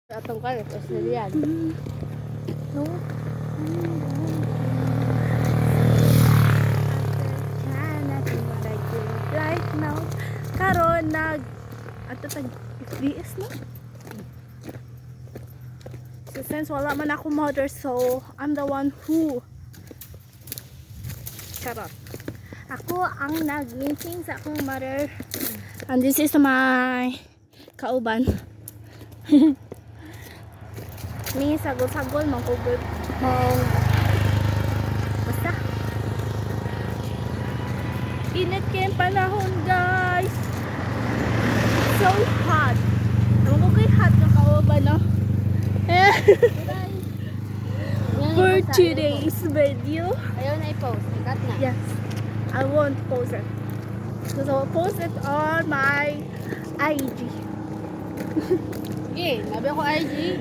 Atong kalit, Australian. No. Right now, karon ato tag FBS no. So since wala man ako mother, so I'm the one who charot. Ako ang nag-meeting sa akong mother. And this is my kauban. May sagol-sagol mangkugod mong basta init kayong panahon guys, so hot. Ewan ko kay hot ng kauban no. For today's video, Ayaw na i-post. Ikat na. yes, I won't post it because I'll post it on my IG. Sige, sabi ako IG.